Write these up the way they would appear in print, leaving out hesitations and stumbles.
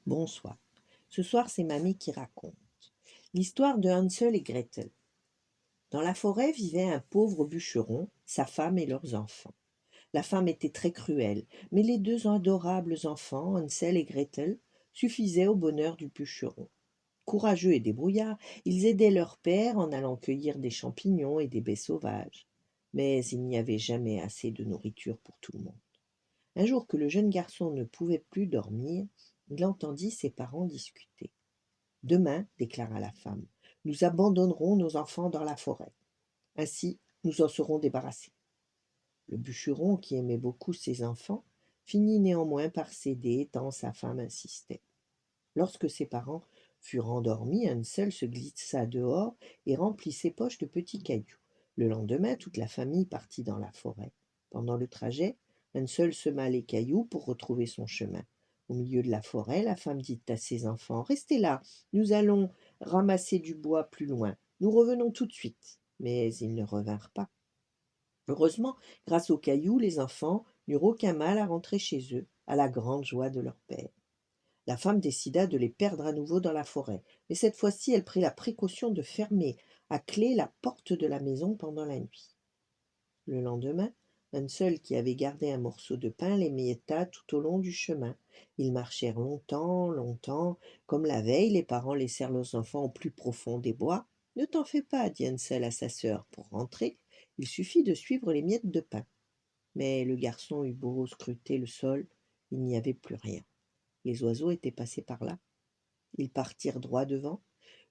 Bonsoir. Ce soir, c'est mamie qui raconte. L'histoire de Hansel et Gretel. Dans la forêt vivait un pauvre bûcheron, sa femme et leurs enfants. La femme était très cruelle, mais les deux adorables enfants, Hansel et Gretel, suffisaient au bonheur du bûcheron. Courageux et débrouillards, ils aidaient leur père en allant cueillir des champignons et des baies sauvages. Mais il n'y avait jamais assez de nourriture pour tout le monde. Un jour que le jeune garçon ne pouvait plus dormir, il entendit ses parents discuter. Demain, déclara la femme, nous abandonnerons nos enfants dans la forêt. Ainsi, nous en serons débarrassés. Le bûcheron, qui aimait beaucoup ses enfants, finit néanmoins par céder tant sa femme insistait. Lorsque ses parents furent endormis, Hansel se glissa dehors et remplit ses poches de petits cailloux. Le lendemain, toute la famille partit dans la forêt. Pendant le trajet, Hansel sema les cailloux pour retrouver son chemin. Au milieu de la forêt, la femme dit à ses enfants: Restez là, nous allons ramasser du bois plus loin. Nous revenons tout de suite. Mais ils ne revinrent pas. Heureusement, grâce aux cailloux, les enfants n'eurent aucun mal à rentrer chez eux, à la grande joie de leur père. La femme décida de les perdre à nouveau dans la forêt, mais cette fois-ci elle prit la précaution de fermer à clé la porte de la maison pendant la nuit. Le lendemain, Hansel, qui avait gardé un morceau de pain, l'émietta tout au long du chemin. Ils marchèrent longtemps, longtemps. Comme la veille, les parents laissèrent leurs enfants au plus profond des bois. Ne t'en fais pas, dit Hansel à sa sœur, pour rentrer, il suffit de suivre les miettes de pain. Mais le garçon eut beau scruter le sol, il n'y avait plus rien. Les oiseaux étaient passés par là. Ils partirent droit devant.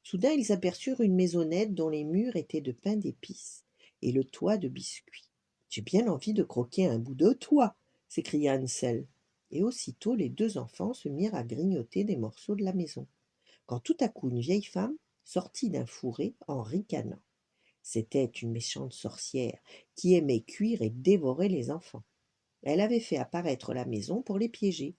Soudain, ils aperçurent une maisonnette dont les murs étaient de pain d'épices et le toit de biscuits. J'ai bien envie de croquer un bout de toit, s'écria Hansel. Et aussitôt les deux enfants se mirent à grignoter des morceaux de la maison, quand tout à coup une vieille femme sortit d'un fourré en ricanant. C'était une méchante sorcière qui aimait cuire et dévorer les enfants. Elle avait fait apparaître la maison pour les piéger.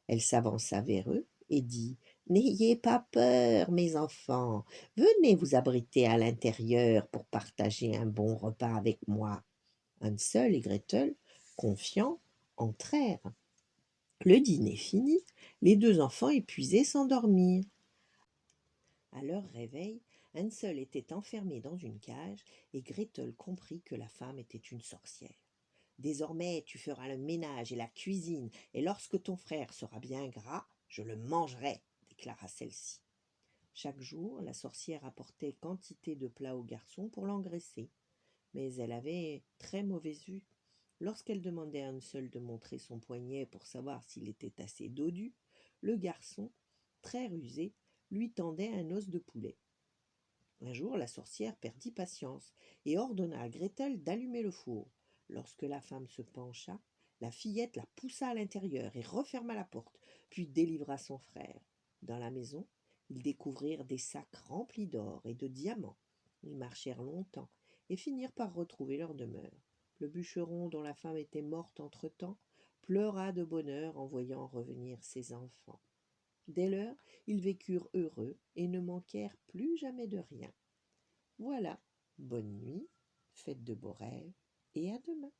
Elle s'avança vers eux et dit: N'ayez pas peur, mes enfants, venez vous abriter à l'intérieur pour partager un bon repas avec moi. Hansel et Gretel, confiants, entrèrent. Le dîner fini, les deux enfants épuisés s'endormirent. À leur réveil, Hansel était enfermé dans une cage et Gretel comprit que la femme était une sorcière. Désormais tu feras le ménage et la cuisine, et lorsque ton frère sera bien gras, je le mangerai, déclara celle-ci. Chaque jour, la sorcière apportait quantité de plats au garçon pour l'engraisser, mais elle avait très mauvaise vue. Lorsqu'elle demandait à Hansel de montrer son poignet pour savoir s'il était assez dodu, le garçon, très rusé, lui tendait un os de poulet. Un jour, la sorcière perdit patience et ordonna à Gretel d'allumer le four. Lorsque la femme se pencha, la fillette la poussa à l'intérieur et referma la porte, puis délivra son frère. Dans la maison, ils découvrirent des sacs remplis d'or et de diamants. Ils marchèrent longtemps et finirent par retrouver leur demeure. Le bûcheron, dont la femme était morte entre-temps, pleura de bonheur en voyant revenir ses enfants. Dès lors, ils vécurent heureux et ne manquèrent plus jamais de rien. Voilà, bonne nuit, faites de beaux rêves et à demain.